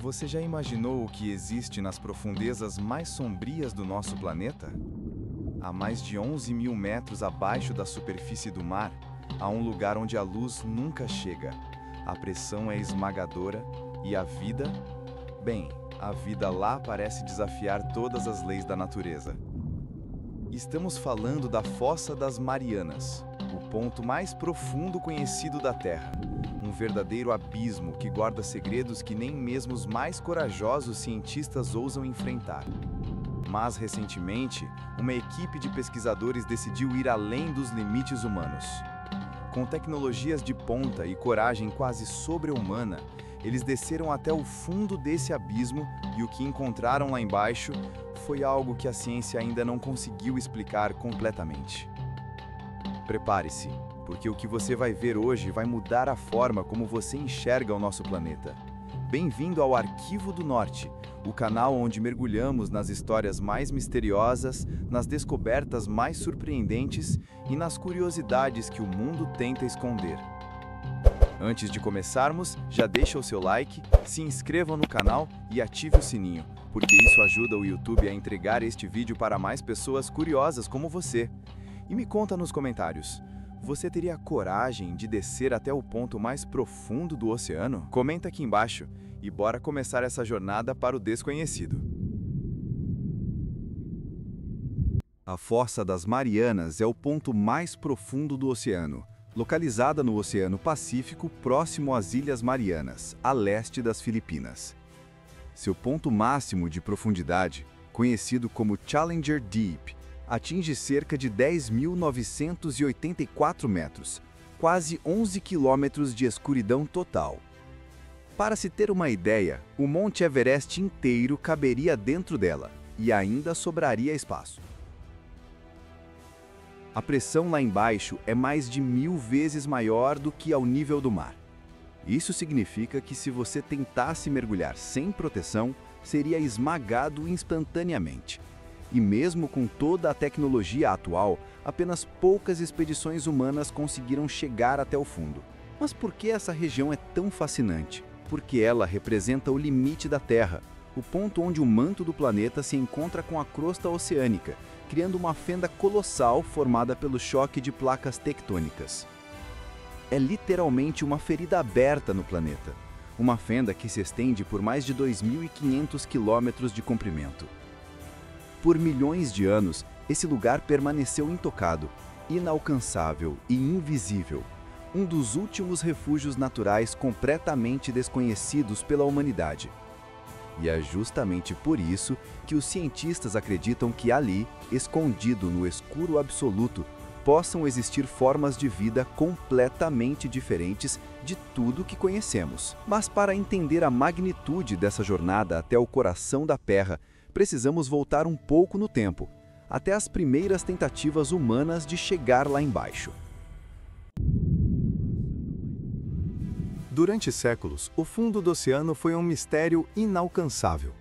Você já imaginou o que existe nas profundezas mais sombrias do nosso planeta? A mais de 11 mil metros abaixo da superfície do mar, há um lugar onde a luz nunca chega. A pressão é esmagadora e a vida? Bem, a vida lá parece desafiar todas as leis da natureza. Estamos falando da Fossa das Marianas, o ponto mais profundo conhecido da Terra. Um verdadeiro abismo que guarda segredos que nem mesmo os mais corajosos cientistas ousam enfrentar. Mas, recentemente, uma equipe de pesquisadores decidiu ir além dos limites humanos. Com tecnologias de ponta e coragem quase sobre-humana, eles desceram até o fundo desse abismo e o que encontraram lá embaixo foi algo que a ciência ainda não conseguiu explicar completamente. Prepare-se, porque o que você vai ver hoje vai mudar a forma como você enxerga o nosso planeta. Bem-vindo ao Arquivo do Norte, o canal onde mergulhamos nas histórias mais misteriosas, nas descobertas mais surpreendentes e nas curiosidades que o mundo tenta esconder. Antes de começarmos, já deixa o seu like, se inscreva no canal e ative o sininho, porque isso ajuda o YouTube a entregar este vídeo para mais pessoas curiosas como você. E me conta nos comentários, você teria coragem de descer até o ponto mais profundo do oceano? Comenta aqui embaixo e bora começar essa jornada para o desconhecido. A Fossa das Marianas é o ponto mais profundo do oceano, localizada no Oceano Pacífico, próximo às Ilhas Marianas, a leste das Filipinas. Seu ponto máximo de profundidade, conhecido como Challenger Deep, atinge cerca de 10.984 metros, quase 11 quilômetros de escuridão total. Para se ter uma ideia, o Monte Everest inteiro caberia dentro dela, e ainda sobraria espaço. A pressão lá embaixo é mais de 1000 vezes maior do que ao nível do mar. Isso significa que se você tentasse mergulhar sem proteção, seria esmagado instantaneamente. E mesmo com toda a tecnologia atual, apenas poucas expedições humanas conseguiram chegar até o fundo. Mas por que essa região é tão fascinante? Porque ela representa o limite da Terra, o ponto onde o manto do planeta se encontra com a crosta oceânica, criando uma fenda colossal formada pelo choque de placas tectônicas. É literalmente uma ferida aberta no planeta, uma fenda que se estende por mais de 2.500 quilômetros de comprimento. Por milhões de anos, esse lugar permaneceu intocado, inalcançável e invisível, um dos últimos refúgios naturais completamente desconhecidos pela humanidade. E é justamente por isso que os cientistas acreditam que ali, escondido no escuro absoluto, possam existir formas de vida completamente diferentes de tudo que conhecemos. Mas para entender a magnitude dessa jornada até o coração da Terra, precisamos voltar um pouco no tempo, até as primeiras tentativas humanas de chegar lá embaixo. Durante séculos, o fundo do oceano foi um mistério inalcançável.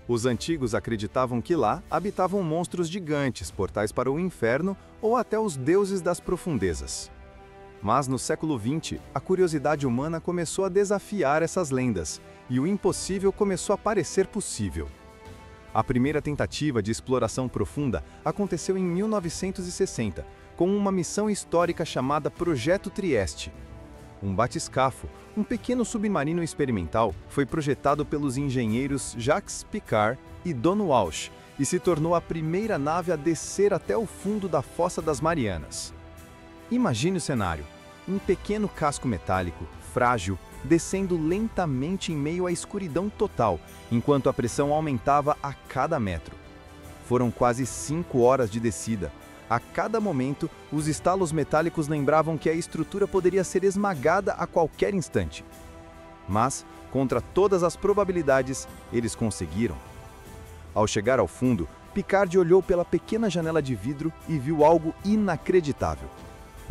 Os antigos acreditavam que lá habitavam monstros gigantes, portais para o inferno ou até os deuses das profundezas. Mas no século XX, a curiosidade humana começou a desafiar essas lendas, e o impossível começou a parecer possível. A primeira tentativa de exploração profunda aconteceu em 1960, com uma missão histórica chamada Projeto Trieste. Um batiscafo, um pequeno submarino experimental, foi projetado pelos engenheiros Jacques Piccard e Don Walsh e se tornou a primeira nave a descer até o fundo da Fossa das Marianas. Imagine o cenário: um pequeno casco metálico, frágil, descendo lentamente em meio à escuridão total, enquanto a pressão aumentava a cada metro. Foram quase 5 horas de descida. A cada momento, os estalos metálicos lembravam que a estrutura poderia ser esmagada a qualquer instante. Mas, contra todas as probabilidades, eles conseguiram. Ao chegar ao fundo, Piccard olhou pela pequena janela de vidro e viu algo inacreditável.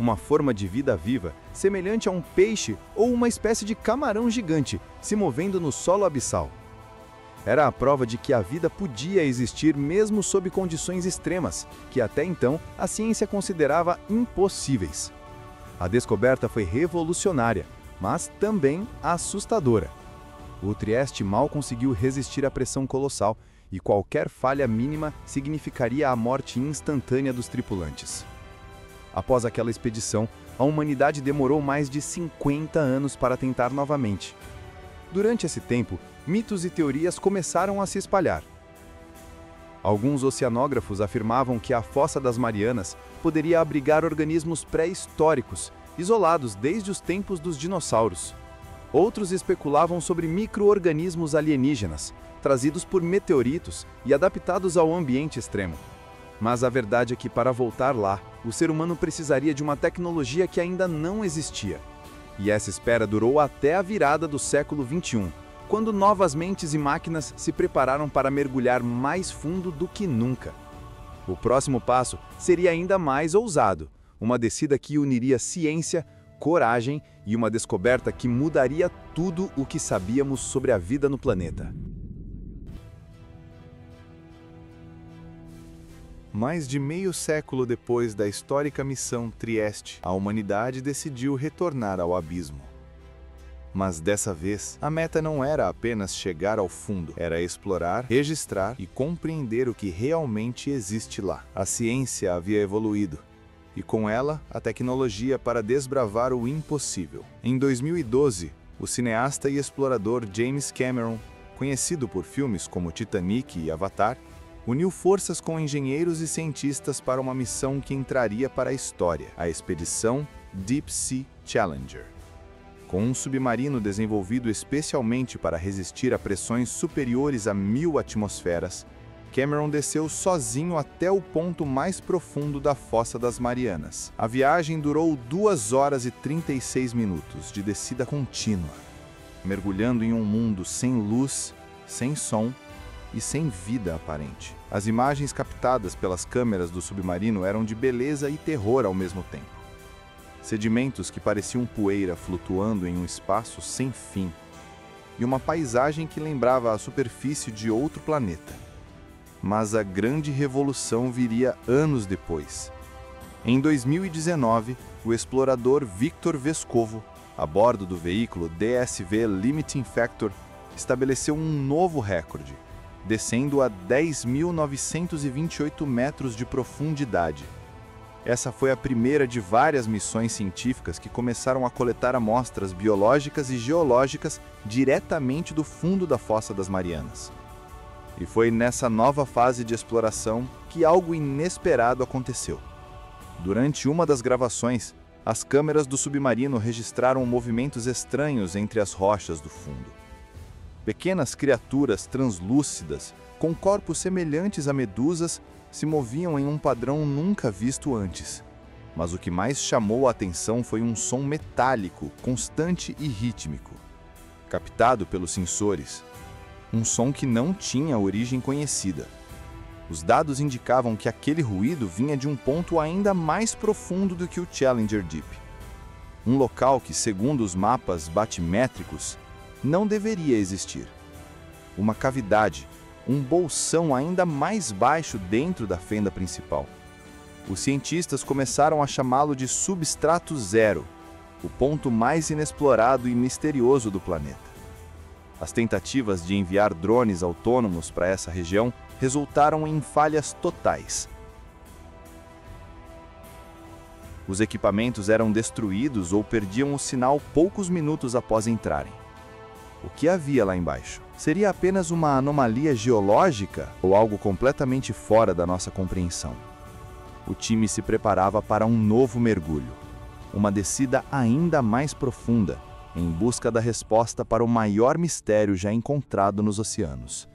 Uma forma de vida viva, semelhante a um peixe ou uma espécie de camarão gigante, se movendo no solo abissal. Era a prova de que a vida podia existir mesmo sob condições extremas, que até então a ciência considerava impossíveis. A descoberta foi revolucionária, mas também assustadora. O Trieste mal conseguiu resistir à pressão colossal e qualquer falha mínima significaria a morte instantânea dos tripulantes. Após aquela expedição, a humanidade demorou mais de 50 anos para tentar novamente. Durante esse tempo, mitos e teorias começaram a se espalhar. Alguns oceanógrafos afirmavam que a Fossa das Marianas poderia abrigar organismos pré-históricos, isolados desde os tempos dos dinossauros. Outros especulavam sobre micro-organismos alienígenas, trazidos por meteoritos e adaptados ao ambiente extremo. Mas a verdade é que, para voltar lá, o ser humano precisaria de uma tecnologia que ainda não existia. E essa espera durou até a virada do século XXI, quando novas mentes e máquinas se prepararam para mergulhar mais fundo do que nunca. O próximo passo seria ainda mais ousado, uma descida que uniria ciência, coragem e uma descoberta que mudaria tudo o que sabíamos sobre a vida no planeta. Mais de meio século depois da histórica missão Trieste, a humanidade decidiu retornar ao abismo. Mas dessa vez, a meta não era apenas chegar ao fundo, era explorar, registrar e compreender o que realmente existe lá. A ciência havia evoluído, e com ela, a tecnologia para desbravar o impossível. Em 2012, o cineasta e explorador James Cameron, conhecido por filmes como Titanic e Avatar, uniu forças com engenheiros e cientistas para uma missão que entraria para a história, a expedição Deep Sea Challenger. Com um submarino desenvolvido especialmente para resistir a pressões superiores a 1000 atmosferas, Cameron desceu sozinho até o ponto mais profundo da Fossa das Marianas. A viagem durou 2 horas e 36 minutos de descida contínua, mergulhando em um mundo sem luz, sem som e sem vida aparente. As imagens captadas pelas câmeras do submarino eram de beleza e terror ao mesmo tempo. Sedimentos que pareciam poeira flutuando em um espaço sem fim, e uma paisagem que lembrava a superfície de outro planeta. Mas a grande revolução viria anos depois. Em 2019, o explorador Victor Vescovo, a bordo do veículo DSV Limiting Factor, estabeleceu um novo recorde, descendo a 10.928 metros de profundidade. Essa foi a primeira de várias missões científicas que começaram a coletar amostras biológicas e geológicas diretamente do fundo da Fossa das Marianas. E foi nessa nova fase de exploração que algo inesperado aconteceu. Durante uma das gravações, as câmeras do submarino registraram movimentos estranhos entre as rochas do fundo. Pequenas criaturas translúcidas, com corpos semelhantes a medusas, se moviam em um padrão nunca visto antes. Mas o que mais chamou a atenção foi um som metálico, constante e rítmico, captado pelos sensores. Um som que não tinha origem conhecida. Os dados indicavam que aquele ruído vinha de um ponto ainda mais profundo do que o Challenger Deep. Um local que, segundo os mapas batimétricos, não deveria existir. Uma cavidade, um bolsão ainda mais baixo dentro da fenda principal. Os cientistas começaram a chamá-lo de substrato zero, o ponto mais inexplorado e misterioso do planeta. As tentativas de enviar drones autônomos para essa região resultaram em falhas totais. Os equipamentos eram destruídos ou perdiam o sinal poucos minutos após entrarem. O que havia lá embaixo? Seria apenas uma anomalia geológica ou algo completamente fora da nossa compreensão? O time se preparava para um novo mergulho, uma descida ainda mais profunda, em busca da resposta para o maior mistério já encontrado nos oceanos.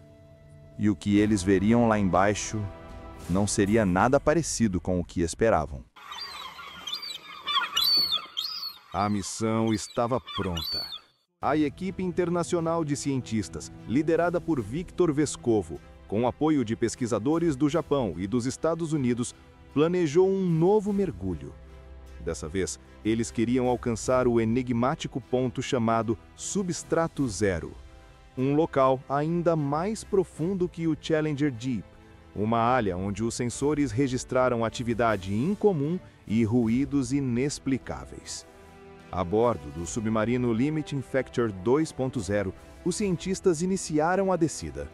E o que eles veriam lá embaixo não seria nada parecido com o que esperavam. A missão estava pronta. A equipe internacional de cientistas, liderada por Victor Vescovo, com apoio de pesquisadores do Japão e dos Estados Unidos, planejou um novo mergulho. Dessa vez, eles queriam alcançar o enigmático ponto chamado Substrato Zero, um local ainda mais profundo que o Challenger Deep, uma área onde os sensores registraram atividade incomum e ruídos inexplicáveis. A bordo do submarino Limiting Factor 2.0, os cientistas iniciaram a descida.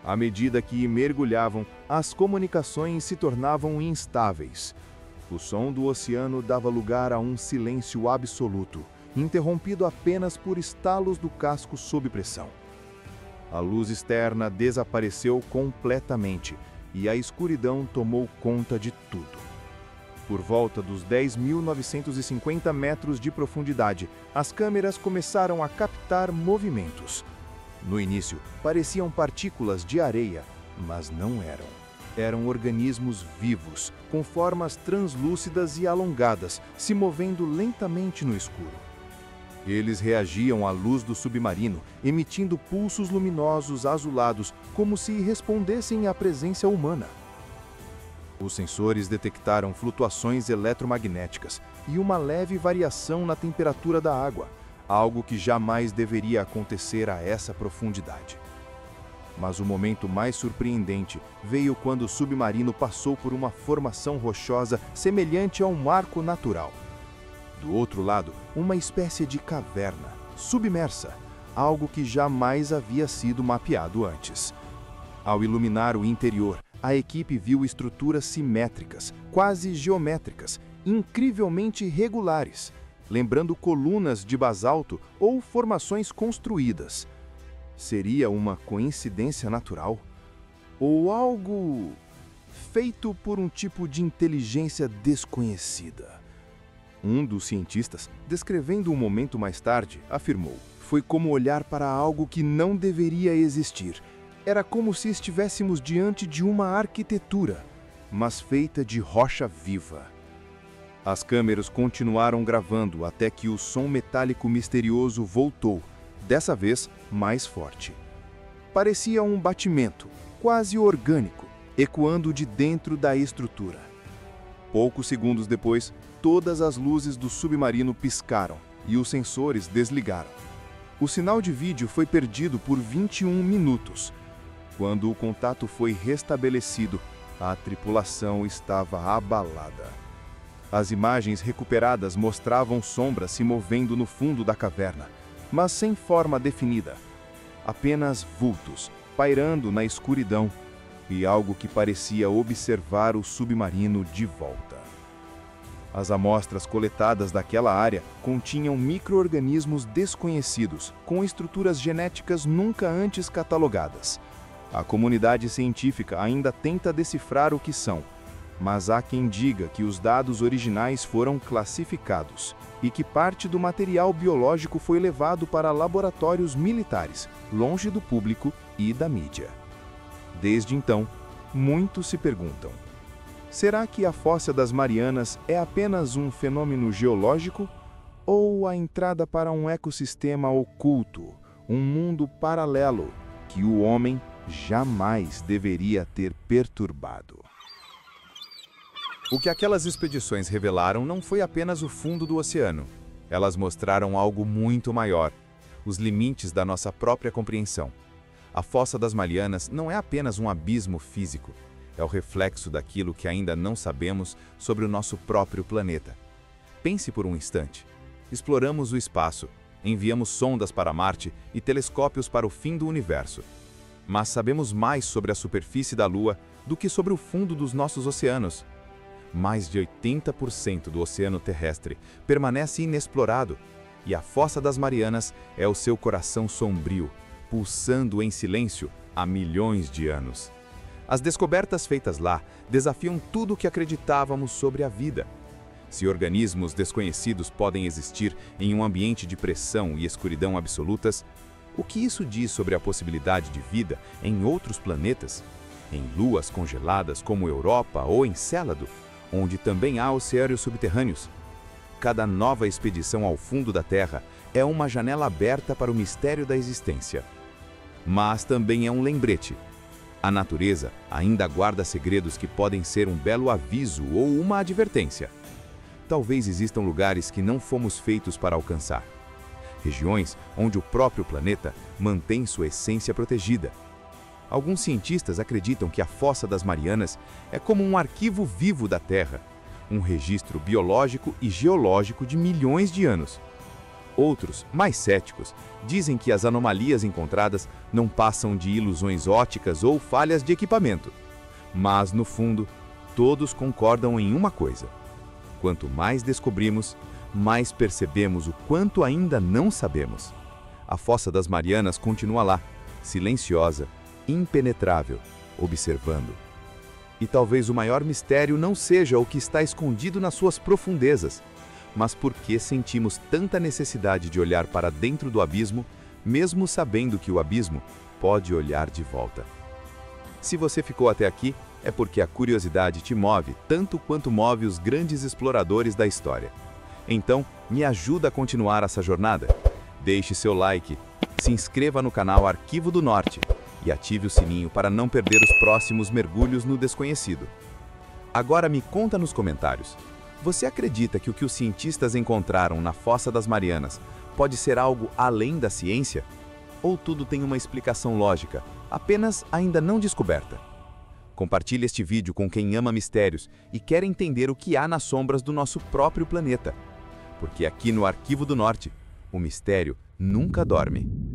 À medida que mergulhavam, as comunicações se tornavam instáveis. O som do oceano dava lugar a um silêncio absoluto, interrompido apenas por estalos do casco sob pressão. A luz externa desapareceu completamente e a escuridão tomou conta de tudo. Por volta dos 10.950 metros de profundidade, as câmeras começaram a captar movimentos. No início, pareciam partículas de areia, mas não eram. Eram organismos vivos, com formas translúcidas e alongadas, se movendo lentamente no escuro. Eles reagiam à luz do submarino, emitindo pulsos luminosos azulados, como se respondessem à presença humana. Os sensores detectaram flutuações eletromagnéticas e uma leve variação na temperatura da água, algo que jamais deveria acontecer a essa profundidade. Mas o momento mais surpreendente veio quando o submarino passou por uma formação rochosa semelhante a um arco natural. Do outro lado, uma espécie de caverna, submersa, algo que jamais havia sido mapeado antes. Ao iluminar o interior, a equipe viu estruturas simétricas, quase geométricas, incrivelmente regulares, lembrando colunas de basalto ou formações construídas. Seria uma coincidência natural? Ou algo feito por um tipo de inteligência desconhecida? Um dos cientistas, descrevendo um momento mais tarde, afirmou: "Foi como olhar para algo que não deveria existir. Era como se estivéssemos diante de uma arquitetura, mas feita de rocha viva." As câmeras continuaram gravando até que o som metálico misterioso voltou, dessa vez mais forte. Parecia um batimento, quase orgânico, ecoando de dentro da estrutura. Poucos segundos depois, todas as luzes do submarino piscaram e os sensores desligaram. O sinal de vídeo foi perdido por 21 minutos. Quando o contato foi restabelecido, a tripulação estava abalada. As imagens recuperadas mostravam sombras se movendo no fundo da caverna, mas sem forma definida. Apenas vultos, pairando na escuridão, e algo que parecia observar o submarino de volta. As amostras coletadas daquela área continham micro-organismos desconhecidos, com estruturas genéticas nunca antes catalogadas. A comunidade científica ainda tenta decifrar o que são, mas há quem diga que os dados originais foram classificados e que parte do material biológico foi levado para laboratórios militares, longe do público e da mídia. Desde então, muitos se perguntam: será que a Fossa das Marianas é apenas um fenômeno geológico ou a entrada para um ecossistema oculto, um mundo paralelo que o homem jamais deveria ter perturbado? O que aquelas expedições revelaram não foi apenas o fundo do oceano. Elas mostraram algo muito maior, os limites da nossa própria compreensão. A Fossa das Marianas não é apenas um abismo físico, é o reflexo daquilo que ainda não sabemos sobre o nosso próprio planeta. Pense por um instante. Exploramos o espaço, enviamos sondas para Marte e telescópios para o fim do universo. Mas sabemos mais sobre a superfície da Lua do que sobre o fundo dos nossos oceanos. Mais de 80% do oceano terrestre permanece inexplorado, e a Fossa das Marianas é o seu coração sombrio, pulsando em silêncio há milhões de anos. As descobertas feitas lá desafiam tudo o que acreditávamos sobre a vida. Se organismos desconhecidos podem existir em um ambiente de pressão e escuridão absolutas, o que isso diz sobre a possibilidade de vida em outros planetas? Em luas congeladas como Europa ou Encélado, onde também há oceanos subterrâneos? Cada nova expedição ao fundo da Terra é uma janela aberta para o mistério da existência. Mas também é um lembrete. A natureza ainda guarda segredos que podem ser um belo aviso ou uma advertência. Talvez existam lugares que não fomos feitos para alcançar. Regiões onde o próprio planeta mantém sua essência protegida. Alguns cientistas acreditam que a Fossa das Marianas é como um arquivo vivo da Terra, um registro biológico e geológico de milhões de anos. Outros, mais céticos, dizem que as anomalias encontradas não passam de ilusões ópticas ou falhas de equipamento. Mas, no fundo, todos concordam em uma coisa: quanto mais descobrimos, mais percebemos o quanto ainda não sabemos. A Fossa das Marianas continua lá, silenciosa, impenetrável, observando. E talvez o maior mistério não seja o que está escondido nas suas profundezas, mas por que sentimos tanta necessidade de olhar para dentro do abismo, mesmo sabendo que o abismo pode olhar de volta. Se você ficou até aqui, é porque a curiosidade te move tanto quanto move os grandes exploradores da história. Então, me ajuda a continuar essa jornada. Deixe seu like, se inscreva no canal Arquivo do Norte e ative o sininho para não perder os próximos mergulhos no desconhecido. Agora me conta nos comentários. Você acredita que o que os cientistas encontraram na Fossa das Marianas pode ser algo além da ciência? Ou tudo tem uma explicação lógica, apenas ainda não descoberta? Compartilhe este vídeo com quem ama mistérios e quer entender o que há nas sombras do nosso próprio planeta. Porque aqui no Arquivo do Norte, o mistério nunca dorme.